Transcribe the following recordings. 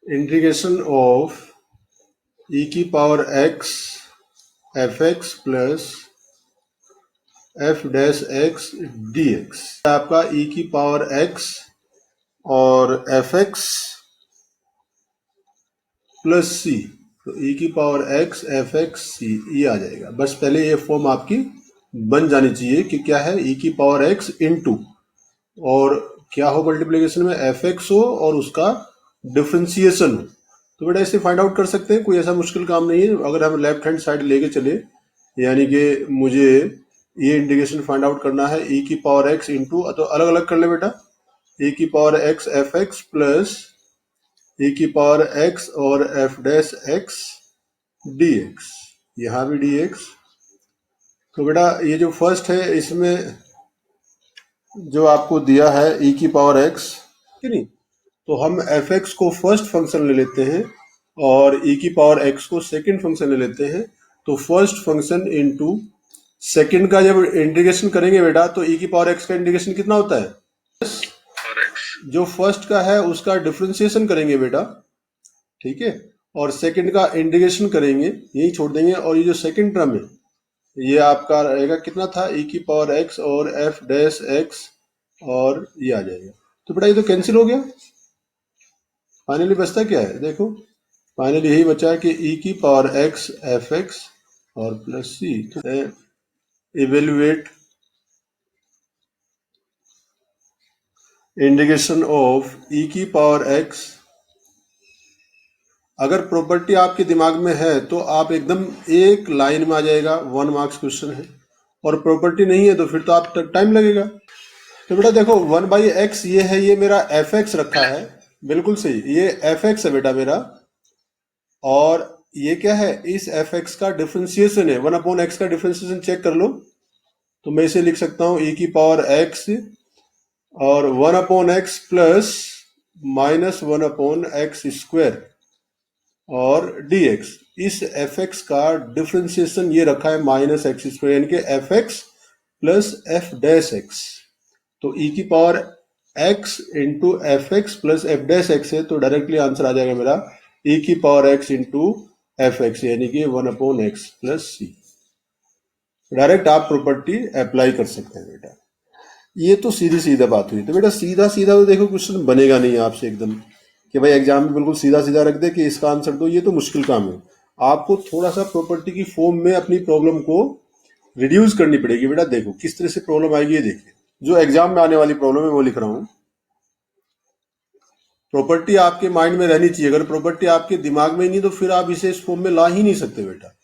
Integration of e की power x f x plus f dash x d x. आपका ई की power x और F x plus सी, तो ई की पावर एक्स एफ एक्स सी ये आ जाएगा। बस पहले ये फॉर्म आपकी बन जानी चाहिए कि क्या है, ई की पावर एक्स इंटू और क्या हो मल्टीप्लीकेशन में, एफ एक्स हो और उसका डिफ्रेंसिएशन हो। तो बेटा इसे फाइंड आउट कर सकते हैं, कोई ऐसा मुश्किल काम नहीं है। अगर हम लेफ्ट हैंड साइड लेके चले, यानी कि मुझे ये इंटीग्रेशन फाइंड आउट करना है ई की पावर एक्स इंटू, तो अलग अलग कर ले बेटा, ई की power x f x plus e की पावर एक्स और f dash x d x, यहाँ भी डी एक्स। तो बेटा ये जो फर्स्ट है इसमें जो आपको दिया है ई की पावर एक्स, कि नहीं, तो हम एफ एक्स को फर्स्ट फंक्शन ले लेते हैं और ई की पावर एक्स को सेकंड फंक्शन ले लेते हैं। तो फर्स्ट फंक्शन इंटू सेकंड का जब इंटीग्रेशन करेंगे बेटा, तो ई की पावर एक्स का इंटीग्रेशन कितना होता है, जो फर्स्ट का है उसका डिफ्रेंसिएशन करेंगे बेटा, ठीक है, और सेकंड का इंटीग्रेशन करेंगे, यही छोड़ देंगे। और ये जो सेकंड टर्म है ये आपका रहेगा कितना था, ई की पावर एक्स और एफ डैश एक्स, और ये आ जाएगा। तो बेटा ये तो कैंसिल हो गया। फाइनली बचता क्या है, देखो फाइनली यही बचा है कि ई की पावर एक्स एफ एक्स और plus c. Evaluate integration of e की पावर एक्स। अगर प्रॉपर्टी आपके दिमाग में है तो आप एकदम एक लाइन में आ जाएगा, 1 मार्क्स क्वेश्चन है। और प्रॉपर्टी नहीं है तो फिर तो आप टाइम लगेगा। तो बेटा देखो 1/x ये है, ये मेरा एफ एक्स रखा है, बिल्कुल सही, ये एफ एक्स है बेटा मेरा, और ये क्या है, इस एफ एक्स का डिफ्रेंसिएशन है, 1/x का डिफ्रेंसिएशन चेक कर लो। तो मैं इसे लिख सकता हूं ई की पावर एक्स और 1/x plus minus 1/x square और dx। इस एफ एक्स का डिफ्रेंसिएशन ये रखा है माइनस एक्स स्क्वायर, यानी कि F x plus f dash x. तो ई की power x into F x plus f dash x है, तो डायरेक्टली आंसर आ जाएगा मेरा ई की power x into F x, यानी कि 1/x प्लस सी। डायरेक्ट आप प्रॉपर्टी अप्लाई कर सकते हैं बेटा। ये तो सीधी सीधा बात हुई। तो बेटा सीधा सीधा तो देखो क्वेश्चन बनेगा नहीं आपसे एकदम कि भाई एग्जाम में बिल्कुल सीधा सीधा रख दे कि इसका आंसर दो, ये तो मुश्किल काम है। आपको थोड़ा सा प्रॉपर्टी की फॉर्म में अपनी प्रॉब्लम को रिड्यूस करनी पड़ेगी बेटा। देखो किस तरह से प्रॉब्लम आएगी, ये देखिए, जो एग्जाम में आने वाली प्रॉब्लम है वो लिख रहा हूं। प्रॉपर्टी आपके माइंड में रहनी चाहिए। अगर प्रॉपर्टी आपके दिमाग में ही नहीं तो फिर आप इसे इस फॉर्म में ला ही नहीं सकते बेटा।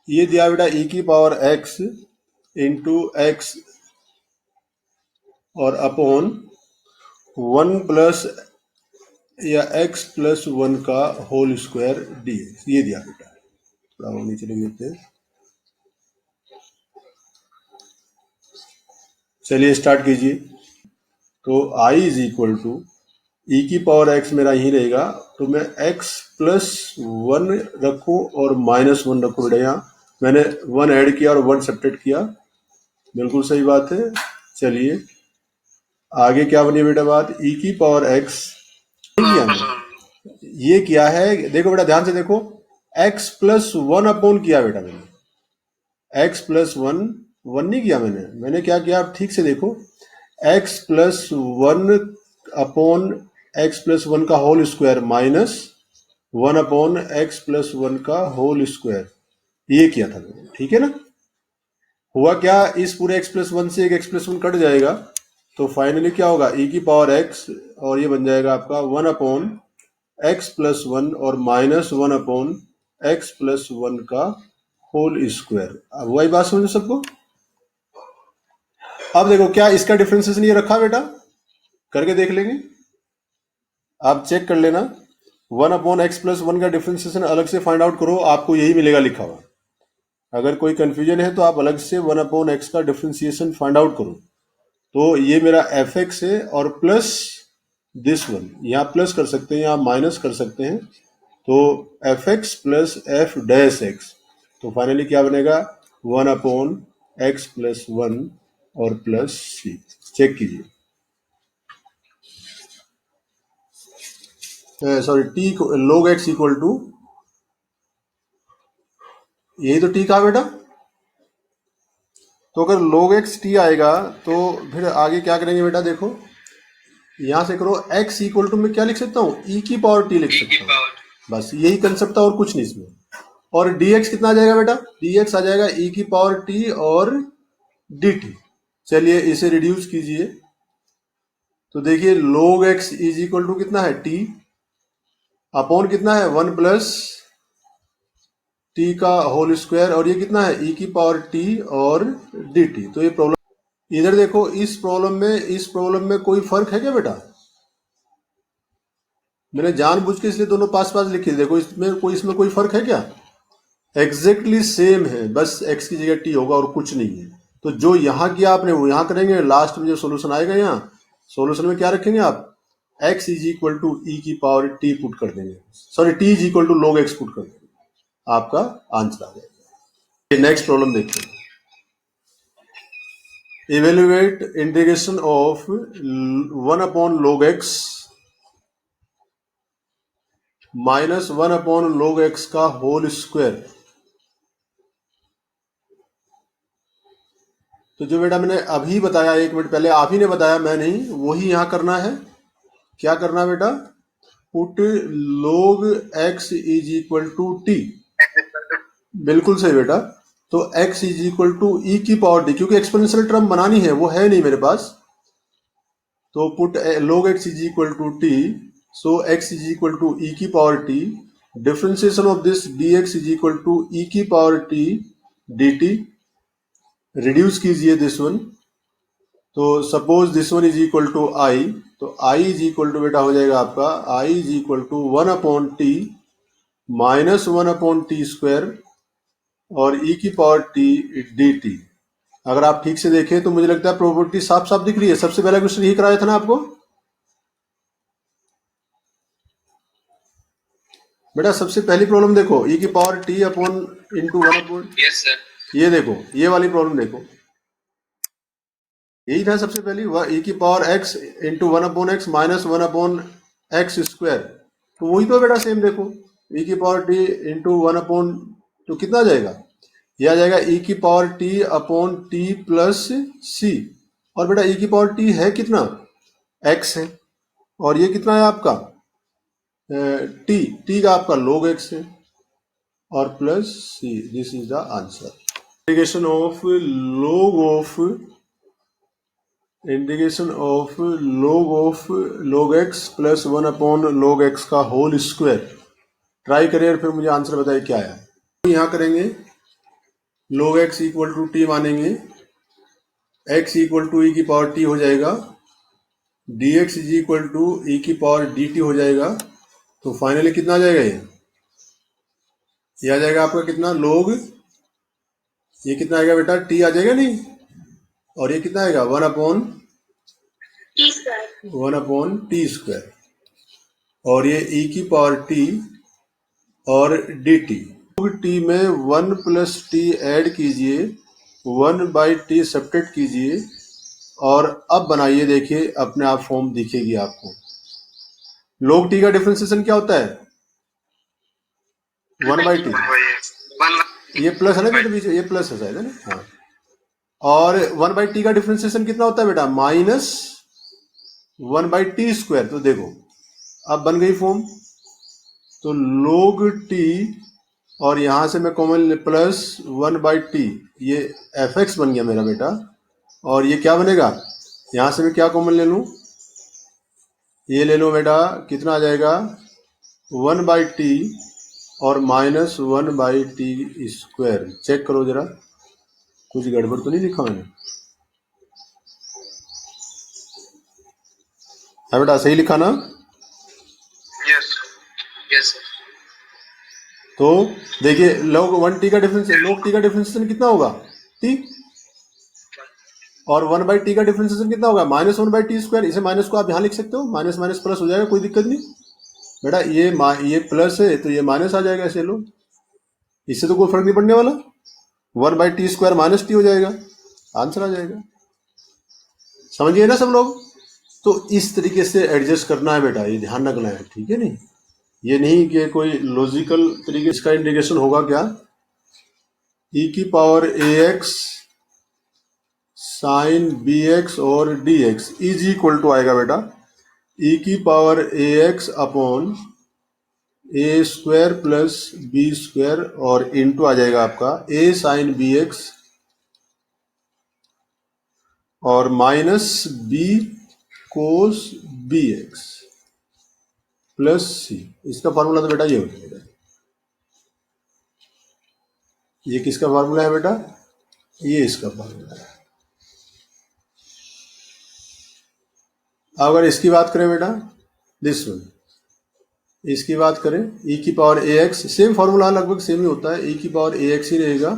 ये दिया बेटा ई की पावर एक्स इंटू एक्स और अपॉन 1 प्लस या x प्लस 1 का होल स्क्वायर डी एक्स, ये दिया बेटा। थोड़ा और नीचे लिख देते हैं। चलिए स्टार्ट कीजिए। तो i is equal to e की पावर x मेरा यही रहेगा, तो मैं x प्लस 1 रखूं और माइनस 1 रखूं बेटा। यहाँ मैंने 1 ऐड किया और 1 सब्ट्रैक्ट किया, बिल्कुल सही बात है। चलिए आगे क्या बनी बेटा बात, ई की पावर x किया मैंने, ये किया है, देखो बेटा ध्यान से देखो, x प्लस 1 अपॉन किया बेटा मैंने, x प्लस 1 नहीं किया मैंने क्या किया, आप ठीक से देखो, x plus 1 upon x plus 1 का whole square minus 1 upon x plus 1 का होल स्क्वायर, ये किया था मैंने, ठीक है ना। हुआ क्या, इस पूरे x प्लस 1 से एक x प्लस 1 कट जाएगा, तो फाइनली क्या होगा, e की पावर x, और ये बन जाएगा आपका 1 अपॉन एक्स प्लस 1 और माइनस 1 अपॉन एक्स प्लस 1 का होल स्क्वायर। अब वही बात समझो सबको। अब देखो क्या इसका डिफरेंशिएशन ये रखा बेटा, करके देख लेंगे, आप चेक कर लेना। 1 अपॉन एक्स प्लस 1 का डिफरेंशिएशन अलग से फाइंड आउट करो, आपको यही मिलेगा लिखा हुआ। अगर कोई कंफ्यूजन है तो आप अलग से 1 अपॉन एक्स का डिफरेंशिएशन फाइंड आउट करो। तो ये मेरा एफ एक्स है और प्लस दिस वन, यहाँ प्लस कर सकते हैं, यहाँ माइनस कर सकते हैं। तो f x plus f dash x, तो फाइनली क्या बनेगा, 1 अपॉन एक्स प्लस 1 और प्लस सी। चेक कीजिए। Sorry t log x equal to, यही तो टी कहा बेटा। तो अगर log x t आएगा तो फिर आगे क्या करेंगे बेटा, देखो यहां से करो x इक्वल टू मैं क्या लिख सकता हूँ, e की पावर t लिख सकता हूँ। बस यही कंसेप्ट था और कुछ नहीं इसमें। और dx कितना आ जाएगा बेटा, dx आ जाएगा e की पावर t और dt। चलिए इसे रिड्यूस कीजिए तो देखिए log x is equal to कितना है, t अपॉन कितना है, 1 प्लस टी का होल स्क्वायर, और ये कितना है, e की पावर t और dt। तो ये प्रॉब्लम इधर देखो, इस प्रॉब्लम में कोई फर्क है क्या बेटा? मैंने जानबूझ के इसलिए दोनों पास पास लिखे, देखो इसमें कोई फर्क है क्या? एग्जैक्टली सेम है, बस x की जगह t होगा और कुछ नहीं है। तो जो यहाँ किया आपने वो यहाँ करेंगे, लास्ट में जो सोल्यूशन आएगा यहाँ सोल्यूशन में क्या रखेंगे आप, x is equal to e की पावर t पुट कर देंगे, sorry t is equal to log x put कर देंगे, आपका आंसर आ जाएगा। नेक्स्ट प्रॉब्लम देखते हैं। Evaluate integration of 1 upon log x minus 1 upon log x का होल स्क्वायर। तो जो बेटा मैंने अभी बताया, 1 मिनट पहले आप ही ने बताया, मैं नहीं, वही यहां करना है। क्या करना है बेटा, put log x is equal to t, बिल्कुल सही बेटा। तो x is equal to e की पावर टी, क्योंकि एक्सपोनेंशियल टर्म बनानी है, वो है नहीं मेरे पास, तो put log x is equal to t, so x is equal to e की power t, differentiation of this dx is equal to e की पावर टी dt, रिड्यूस कीजिए दिस वन। तो suppose this one is equal to I, तो I is equal to बेटा हो जाएगा आपका, I is equal to 1 upon t minus 1 upon t square और e की पावर टी डी टी। अगर आप ठीक से देखें तो मुझे लगता है प्रोबेबिलिटी साफ साफ दिख रही है। सबसे पहला क्वेश्चन यही कराया था ना आपको बेटा, सबसे पहली प्रॉब्लम देखो, ई की power t upon into 1 upon, yes sir, ये देखो, ये वाली प्रॉब्लम देखो, यही था सबसे पहली, ई की power x into 1 upon x minus 1 upon x square. तो वही तो बेटा सेम देखो, ई की पावर टी इंटू 1 अपॉन, तो कितना आ जाएगा, ये आ जाएगा ई की power t upon t plus c. और बेटा ई की पावर टी है कितना, एक्स है, और ये कितना है आपका टी का आपका log x है, और plus c, this is the answer. Integration of log x plus 1 upon log x का होल स्क्वायर। ट्राई करिए और फिर मुझे आंसर बताइए क्या है। यहाँ करेंगे log x equal to t मानेंगे, x इक्वल टू ई की पावर t हो जाएगा, dx is equal to e की पावर dt हो जाएगा। तो फाइनली कितना आ जाएगा, ये आ जाएगा आपका कितना log, ये कितना आएगा बेटा, t आ जाएगा नहीं, और ये कितना आएगा 1 अपॉन टी स्क्वायर, और ये e की पावर t और dt। टी में 1 प्लस टी ऐड कीजिए, 1 बाई टी सब्ट्रैक्ट कीजिए, और अब बनाइए, देखिए अपने आप फॉर्म दिखेगी आपको। log t का डिफरेंशिएशन क्या होता है, 1 बाई टी, ये प्लस है ना बेटा, बीच ये प्लस है शायद, है ना, हाँ। और 1 बाई टी का डिफरेंशिएशन कितना होता है बेटा, माइनस 1 बाई टी स्क्वायर। तो देखो अब बन गई फॉर्म, तो log t, और यहां से मैं कॉमन प्लस 1 बाई टी, ये एफ एक्स बन गया मेरा बेटा, और ये क्या बनेगा, यहां से मैं क्या कॉमन ले लूं, ये ले लो बेटा, कितना आ जाएगा 1 बाई टी और minus 1 by t square. Check करो जरा, कुछ गड़बड़ तो नहीं लिखा मैंने, है बेटा, सही लिखा ना? Yes yes. तो देखिए log 1 टी का डिफरेंस, log टी का डिफरेंशिएशन कितना होगा, टी, और 1 बाई टी का डिफरेंशिएशन कितना होगा, माइनस 1 बाई टी स्क्वायर। इसे माइनस को आप यहाँ लिख सकते हो, माइनस माइनस प्लस हो जाएगा, कोई दिक्कत नहीं बेटा। ये प्लस है तो ये माइनस आ जाएगा, ऐसे लो, इससे तो कोई फर्क नहीं पड़ने वाला, 1 by t square minus T हो जाएगा, आंसर आ जाएगा। समझिए ना सब लोग? तो इस तरीके से एडजस्ट करना है बेटा, ये ध्यान रखना है, ठीक है नहीं? ये नहीं कि कोई लॉजिकल तरीके इसका इंटीग्रेशन होगा क्या, ई की power a x sine b x और d x is equal to आएगा बेटा ई की power a x upon a square plus b square और इनटू आ जाएगा आपका ए साइन बी एक्स और minus b cos b x plus c. इसका फार्मूला तो बेटा ये हो जाएगा, ये किसका फार्मूला है बेटा, ये इसका फार्मूला है। अगर इसकी बात करें बेटा, दिस वन, इसकी बात करें e की power a x, same formula लगभग सेम ही होता है, e की पावर ए एक्स ही रहेगा,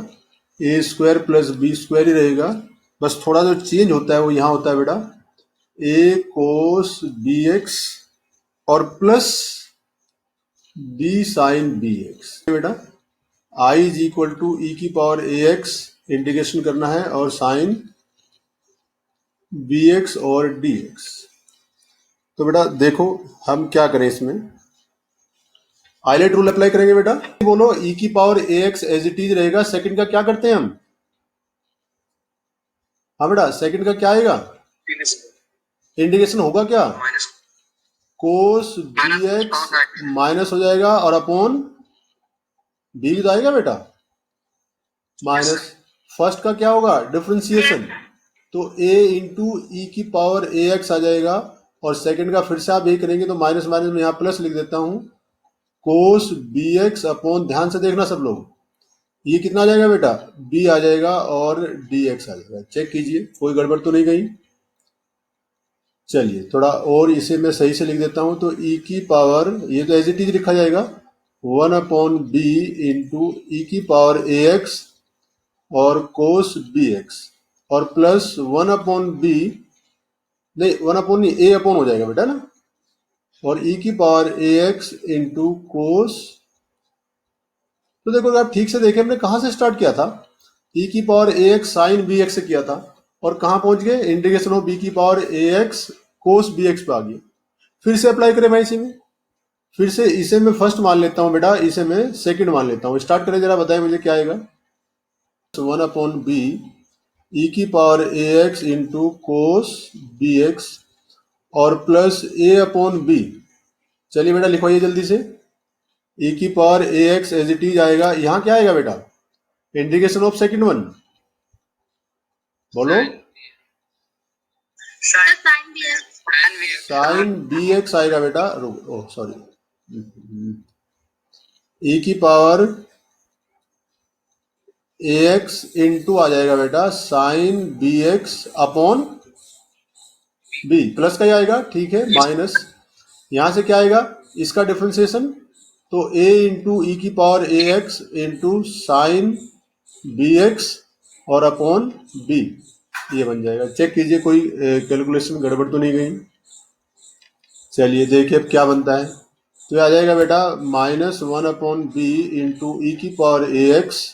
ए स्क्वायर प्लस बी स्क्वायर ही रहेगा, बस थोड़ा जो चेंज होता है वो यहाँ होता है बेटा ए कोस बी एक्स और plus b sine b x. बेटा i is equal to e की पावर ए एक्स इंटीग्रेशन करना है और साइन बी एक्स और डी एक्स। तो बेटा देखो हम क्या करें, इसमें आइलेट रूल अप्लाई करेंगे बेटा। बोलो e की power a x as it is रहेगा, सेकंड का क्या करते हैं हम, हाँ बेटा सेकंड का क्या आएगा, इंटीग्रेशन होगा क्या, कोस बी एक्स माइनस हो जाएगा और अपॉन बी भी तो आएगा बेटा माइनस, फर्स्ट का क्या होगा डिफरेंशिएशन, तो a इंटू ई की पावर ए एक्स आ जाएगा और सेकंड का फिर से आप ये करेंगे तो माइनस माइनस में यहाँ प्लस लिख देता हूं कोस बी एक्स अपॉन, ध्यान से देखना सब लोग, ये कितना आ जाएगा बेटा b आ जाएगा और dx आ जाएगा। चेक कीजिए कोई गड़बड़ तो नहीं गई। चलिए थोड़ा और इसे मैं सही से लिख देता हूं, तो e की पावर, ये तो एज इट इज लिखा जाएगा 1/b इंटू ई की पावर ए एक्स और कोस बी एक्स और प्लस 1/b, नहीं 1 नहीं a अपॉन हो जाएगा बेटा ना, और e की पावर ए एक्स इंटू कोस। तो देखो अगर आप ठीक से देखें हमने कहां से स्टार्ट किया था, e की power a x sine b x से किया था और कहां पहुंच गए, इंटीग्रेशन ऑफ b की power a x cos b x पे आ गए। फिर से अप्लाई करें भाई इसी में, फिर से इसे मैं फर्स्ट मान लेता हूं बेटा, इसे मैं सेकंड मान लेता हूं। स्टार्ट करें जरा, बताएं मुझे क्या आएगा, 1/b ई की power a x into cos b x और प्लस a अपॉन बी। चलिए बेटा लिखवाइए जल्दी से, e की power a x as it is आएगा, यहां क्या आएगा बेटा इंटीग्रेशन ऑफ सेकंड वन, बोलो साइन बी एक्स आएगा बेटा, ओह सॉरी, e की पावर ए एक्स इंटू आ जाएगा बेटा sine b x upon b, plus का ही आएगा ठीक है, माइनस यहां से क्या आएगा इसका डिफरेंशिएशन, तो a इंटू ई की power a x into sine b x और अपॉन b, ये बन जाएगा। चेक कीजिए कोई कैलकुलेशन गड़बड़ तो नहीं गई। चलिए देखिए अब क्या बनता है, तो ये आ जाएगा बेटा -1/b इंटू ई की power a x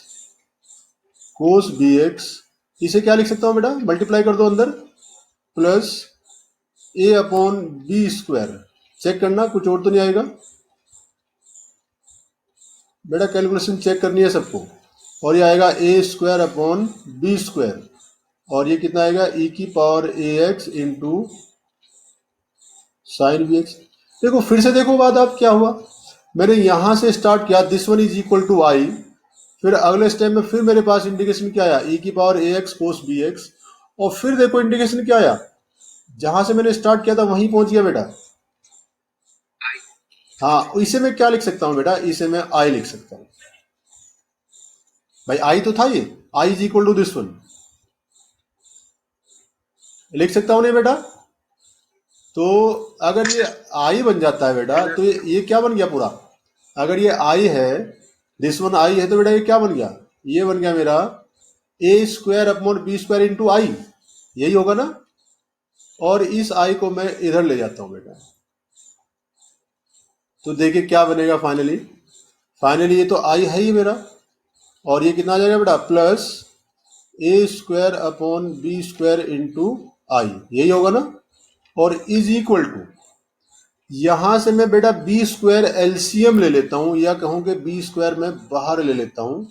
cos b x, इसे क्या लिख सकता हूं बेटा, मल्टीप्लाई कर दो अंदर, plus a upon b square. Check करना कुछ और तो नहीं आएगा बेटा, कैलकुलेशन चेक करनी है सबको, और ये आएगा a square upon b square और ये कितना आएगा e की power a x into sine b x. देखो फिर से देखो बात आप क्या हुआ, मैंने यहां से स्टार्ट किया this one is equal to I, फिर अगले स्टेप में फिर मेरे पास इंटीग्रेशन क्या आया e की power a x cos b x, और फिर देखो इंटीग्रेशन क्या आया, जहां से मैंने स्टार्ट किया था वहीं पहुंच गया बेटा। हाँ इसे मैं क्या लिख सकता हूं बेटा, इसे मैं आई लिख सकता हूं भाई, आई तो था ये, I is equal to this one लिख सकता हूं नहीं बेटा, तो अगर ये आई बन जाता है बेटा तो ये क्या बन गया पूरा, अगर ये आई है दिस वन आई है तो बेटा ये क्या बन गया, ये बन गया मेरा a square upon b square into I, यही होगा ना, और इस आई को मैं इधर ले जाता हूं बेटा, तो देखिए क्या बनेगा फाइनली, फाइनली ये तो आई है ही मेरा, और ये कितना आ जाएगा बेटा plus a square upon b square into I, यही होगा ना, और इज इक्वल टू, यहां से मैं बेटा बी स्क्वायर एलसीएम ले लेता हूं, या कहूं कि बी स्क्वायर मैं बाहर ले लेता हूं,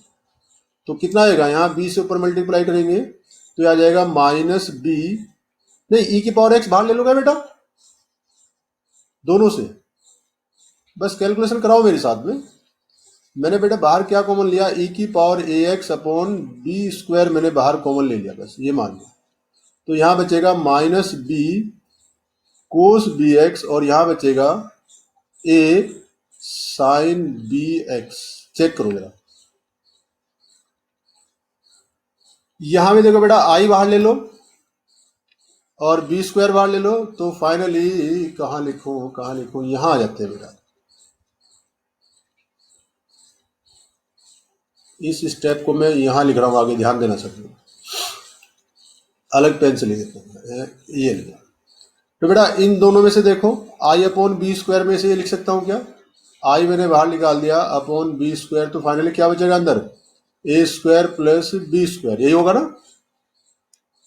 तो कितना आएगा, यहां बी से ऊपर मल्टीप्लाई करेंगे तो आ जाएगा माइनस बी, नहीं ई की पावर एक्स बाहर ले लूंगा बेटा दोनों से, बस कैलकुलेशन कराओ मेरे साथ में। मैंने बेटा बाहर क्या कॉमन लिया, ई की power a x upon b square मैंने बाहर कॉमन ले लिया, बस ये मान लिया। तो यहां बचेगा minus b cos b x, और यहां बचेगा a sine b x. Check करो जरा, यहां भी देखो बेटा आई बाहर ले लो और बी स्क्वायर बाहर ले लो, तो फाइनली कहाँ लिखूं, यहां आ जाते हैं बेटा। इस स्टेप को मैं यहां लिख रहा हूं, आगे ध्यान देना सब लोग, अलग पेन से लिख देते हैं, ये लिखा। तो बेटा इन दोनों में से देखो, आई अपॉन बी स्क्वायर में से ये लिख सकता हूं क्या, आई मैंने बाहर निकाल दिया अपॉन बी स्क्वायर, तो फाइनली क्या बचेगा अंदर, a square plus b square, यही होगा ना।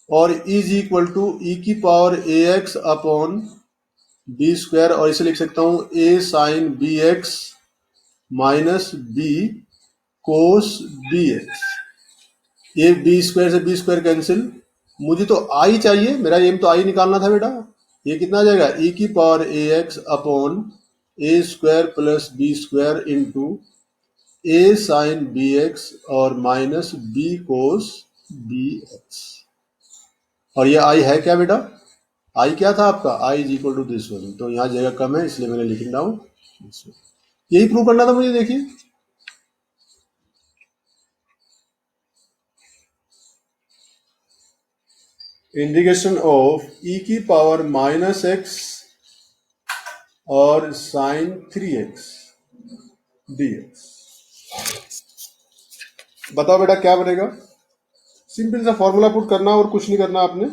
और इज इक्वल टू ई की power a x upon b square, और इसे लिख सकता हूं a sine b x minus b cos b x. ये बी स्क्वायर से बी स्क्वायर कैंसिल, मुझे तो आई चाहिए, मेरा एम तो आई निकालना था बेटा। ये कितना आ जाएगा, ई की power a x upon a square plus b square into a sine b x और minus b cos b x. और ये आई है क्या बेटा, आई क्या था आपका, I is equal to this one, तो यहाँ जगह कम है इसलिए मैंने लिख डाउन, यही प्रूव करना था मुझे। देखिए इंटीग्रेशन ऑफ ई की पावर माइनस एक्स और साइन 3x dx, बताओ बेटा क्या बनेगा। सिंपल सा फॉर्मूला पुट करना और कुछ नहीं करना आपने।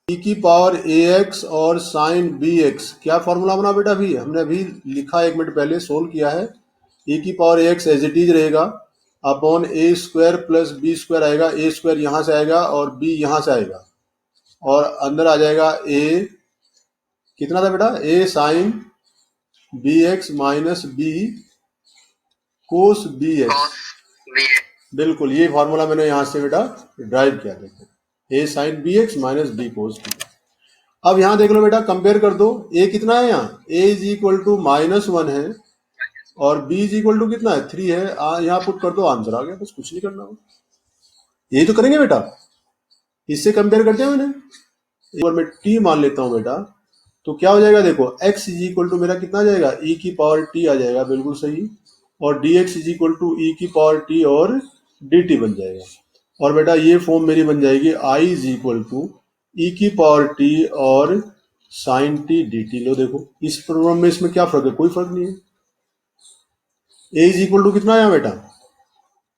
ई की पावर ए एक्स और साइन बी एक्स, क्या फॉर्मूला बना बेटा, अभी हमने अभी लिखा 1 मिनट पहले, सोल्व किया है। ई की power a x as it is रहेगा upon a square plus b square आएगा, ए स्क्वायर यहां से आएगा और बी यहां से आएगा, और अंदर आ जाएगा ए, कितना था बेटा, a sine b x minus b cos b x. बिल्कुल ये फॉर्मूला मैंने यहां से बेटा ड्राइव किया, देखो a sine b x minus b cos b. अब यहां देख लो बेटा, कंपेयर कर दो, ए कितना है, यहाँ ए इज इक्वल टू -1 है और बी इज इक्वल टू कितना है, 3 है। यहाँ पुट कर दो, आंसर आ गया, बस कुछ नहीं करना, यही तो करेंगे बेटा, इससे कंपेयर करते हैं मैंने। एक बार मैं टी मान लेता हूं बेटा, तो क्या हो जाएगा, देखो x इज इक्वल टू मेरा कितना आ जाएगा, e की पावर t आ जाएगा, बिल्कुल सही, और dx is equal to e की पावर t और dt बन जाएगा। और बेटा ये फॉर्म मेरी बन जाएगी i is equal to e की पावर t और साइन t dt। लो देखो इस प्रॉब्लम में इसमें क्या फर्क है, कोई फर्क नहीं है। a इज इक्वल टू कितना आया बेटा,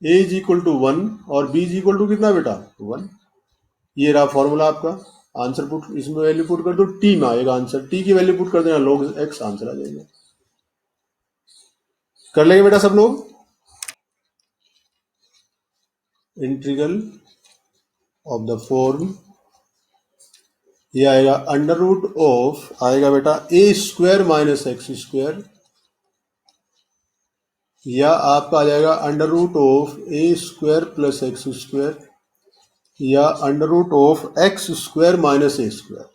a इज इक्वल टू 1 और b इज इक्वल टू कितना बेटा 1। ये रहा फॉर्मूला आपका, आंसर पुट, इसमें वैल्यू पुट कर दो, टी में आएगा आंसर, टी की वैल्यू पुट कर देना, log x आंसर आ जाएगा। कर लेंगे बेटा सब लोग। इंटीग्रल ऑफ द फॉर्म ये आएगा अंडर रूट ऑफ, आएगा बेटा a square minus x square, या आपका आ जाएगा under root of a square plus x square, या under root of x square minus a square.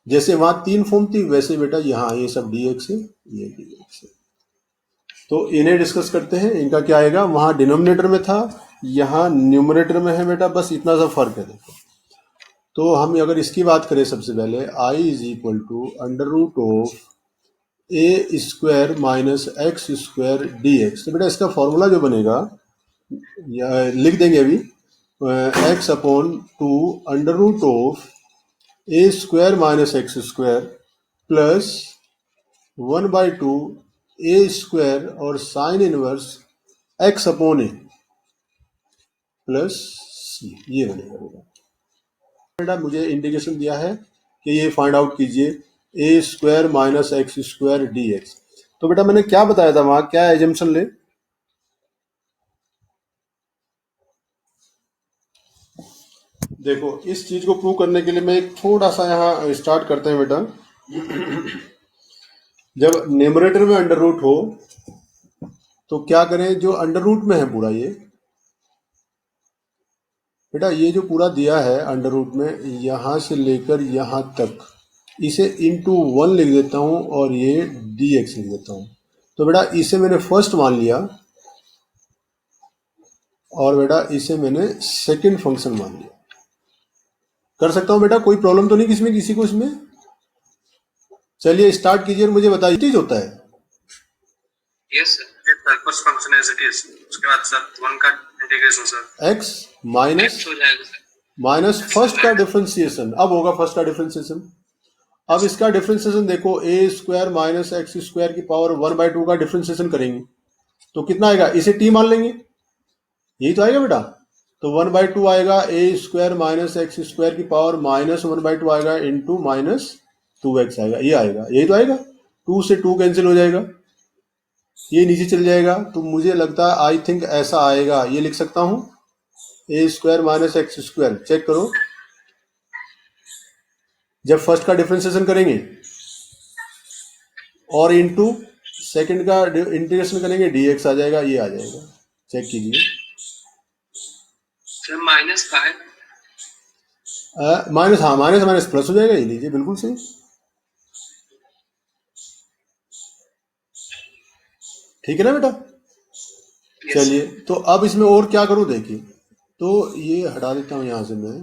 जैसे वहां 3 फॉर्म थी वैसे बेटा यहाँ ये सब dx है, ये dx है। तो इन्हें डिस्कस करते हैं, इनका क्या आएगा, वहां डिनोमिनेटर में था, यहाँ न्यूमरेटर में है बेटा, बस इतना सा फर्क है देखो। तो हम अगर इसकी बात करें सबसे पहले, I is equal to under root of a square minus x square d x. तो बेटा इसका फॉर्मूला जो बनेगा लिख देंगे अभी, x upon 2 under root of a square minus x square plus 1/2 a square और sine inverse x upon a plus c, ये बनेगा बेटा। बेटा मुझे इंडिकेशन दिया है कि ये फाइंड आउट कीजिए a square minus x square d x. तो बेटा मैंने क्या बताया था वहां, क्या एजम्पशन ले, देखो इस चीज को प्रूव करने के लिए मैं एक थोड़ा सा यहाँ स्टार्ट करते हैं बेटा। जब न्यूमरेटर में अंडर रूट हो तो क्या करें, जो अंडर रूट में है पूरा ये बेटा, ये जो पूरा दिया है अंडर रूट में, यहाँ से लेकर यहाँ तक इसे इंटू 1 लिख देता हूँ और ये dx लिख देता हूँ। तो बेटा इसे मैंने फर्स्ट मान लिया और बेटा इसे मैंने सेकंड फंक्शन मान लिया। कर सकता हूँ बेटा, कोई प्रॉब्लम तो नहीं किसमें, किसी को इसमें? चलिए स्टार्ट कीजिए और मुझे बताइए चीज होता है। Yes sir, first function as it is, उसके बाद सर 1 का integration sir x minus x हो जाएगा सर, माइनस फर्स्ट का डिफरेंशिएशन। अब होगा फर्स्ट का डिफरेंशिएशन। अब इसका डिफरेंशिएशन देखो, a square minus x square की पावर 1/2 का डिफरेंशिएशन करेंगे तो कितना आएगा, इसे टी मान लेंगे, यही तो आएगा बेटा। तो 1/2 आएगा, a square minus x square की पावर माइनस 1/2 आएगा इंटू माइनस 2x आएगा, ये आएगा, यही तो आएगा। 2 से 2 कैंसिल हो जाएगा, ये नीचे चल जाएगा। तो मुझे लगता है आई थिंक ऐसा आएगा, ये लिख सकता हूं, a square minus x square. Check करो, जब फर्स्ट का डिफरेंशिएशन करेंगे और इंटू सेकंड का इंटीग्रेशन करेंगे dx आ जाएगा, ये आ जाएगा। चेक कीजिए सर माइनस का है माइनस, हाँ माइनस माइनस प्लस हो जाएगा, ये लीजिए बिल्कुल सही। ठीक है ना बेटा। चलिए तो अब इसमें और क्या करूं देखिए, तो ये हटा देता हूं यहां से मैं।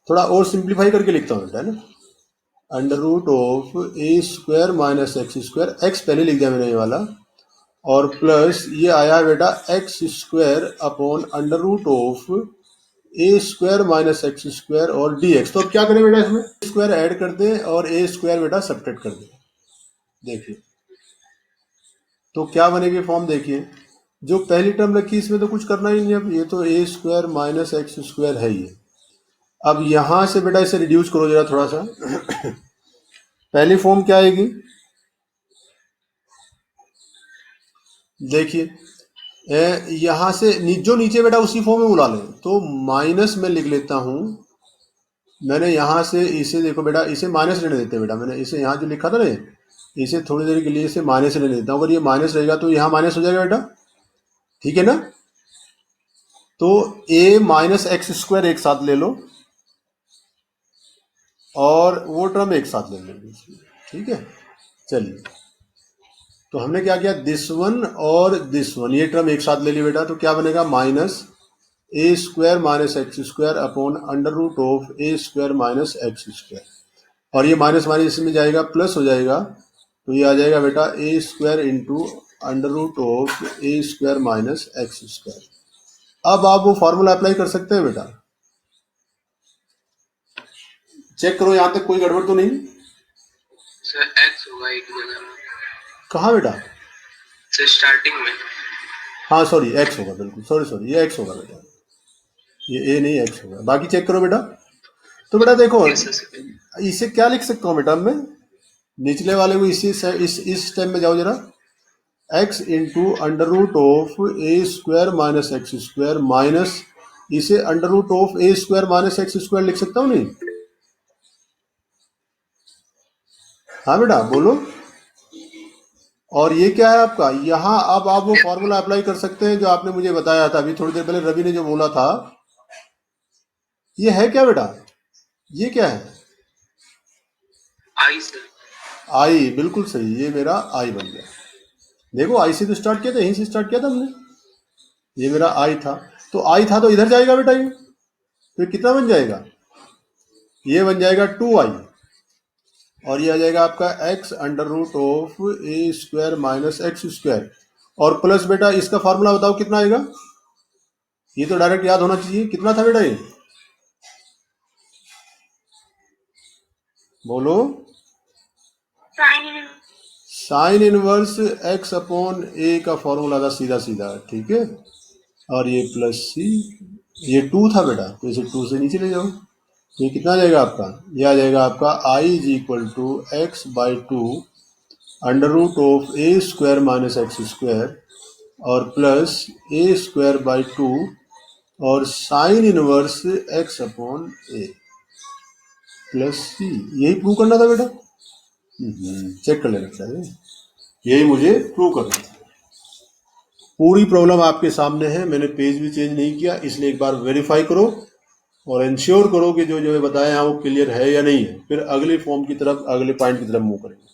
थोड़ा और सिंप्लीफाई करके लिखता हूं बेटा, है ना। Under root of a square minus x square, x पहले लिख दिया मैंने ये वाला, और प्लस ये आया बेटा x square upon under root of a square minus x square और dx। तो अब क्या करें बेटा, इसमें स्क्वायर ऐड कर दें और ए स्क्वायर बेटा सब्ट्रैक्ट कर दें। देखिए तो क्या बनेगी फॉर्म, देखिए जो पहली टर्म रखी इसमें तो कुछ करना ही नहीं। अब ये तो ए स्क्वायर माइनस एक्स स्क्वायर है ये। अब यहां से बेटा इसे रिड्यूस करो जरा थोड़ा सा। पहली फॉर्म क्या आएगी, देखिए यहां से जो नीचे बेटा उसी फॉर्म में बुला लें। तो माइनस में लिख लेता हूं, मैंने यहां से इसे देखो बेटा, इसे माइनस रहने देते हैं बेटा, मैंने इसे यहां जो लिखा था ना, इसे थोड़ी देर के लिए इसे माइनस रहने देता हूं। अगर ये माइनस रहेगा तो यहां माइनस हो जाएगा बेटा, ठीक है ना। तो a माइनस एक्स स्क्वायर एक साथ ले लो और वो टर्म एक साथ ले लेंगे, ठीक है। चलिए तो हमने क्या किया, दिस वन और दिस वन, ये टर्म एक साथ ले लिया बेटा। तो क्या बनेगा, minus a square minus x square upon under root of a square minus x square, और ये माइनस माइनस इसमें जाएगा प्लस हो जाएगा। तो ये आ जाएगा बेटा a square into under root of a square minus x square. अब आप वो फॉर्मूला अप्लाई कर सकते हैं बेटा। चेक करो यहां तक कोई गड़बड़ तो नहीं। सर x होगा एक जगह में, कहाँ बेटा, सर स्टार्टिंग में। हाँ सॉरी एक्स होगा, बिल्कुल सॉरी ये एक्स होगा बेटा, ये ए नहीं एक्स होगा। बाकी चेक करो बेटा। तो बेटा देखो इसे क्या लिख सकता हूँ बेटा मैं, निचले वाले को इस स्टेप में जाओ जरा, x into under root of a square minus x square minus, इसे under root of a square minus x square लिख सकता हूँ नहीं। हाँ बेटा बोलो। और ये क्या है आपका, यहाँ अब आप वो फॉर्मूला अप्लाई कर सकते हैं जो आपने मुझे बताया था अभी थोड़ी देर पहले, रवि ने जो बोला था। ये है क्या बेटा, ये क्या है, आई सर, आई, बिल्कुल सही, ये मेरा आई बन गया। देखो आई से तो स्टार्ट किया था, यहीं से स्टार्ट किया था हमने, ये मेरा आई था। तो आई था तो इधर जाएगा बेटा, ये तो कितना बन जाएगा, ये बन जाएगा 2i, और ये आ जाएगा आपका x under root of a square minus x square, और प्लस बेटा इसका फॉर्मूला बताओ कितना आएगा, ये तो डायरेक्ट याद होना चाहिए, कितना था बेटा ये, बोलो। साइन इनवर्स x अपॉन ए का फॉर्मूला था सीधा सीधा, ठीक है। और ये प्लस सी, ये 2 था बेटा, तो इसे 2 से नीचे ले जाओ। ये कितना आ जाएगा आपका, ये आ जाएगा आपका i is equal to x by 2 under root of a square minus x square और प्लस ए स्क्वायर बाई 2 और sine inverse x upon a plus c, यही प्रूव करना था बेटा। चेक कर लेना चाहिए, यही मुझे प्रूव करना था। पूरी प्रॉब्लम आपके सामने है, मैंने पेज भी चेंज नहीं किया, इसलिए एक बार वेरीफाई करो और इंश्योर करो कि जो जो बताया है वो क्लियर है या नहीं है, फिर अगले फॉर्म की तरफ, अगले पॉइंट की तरफ मूव करेंगे।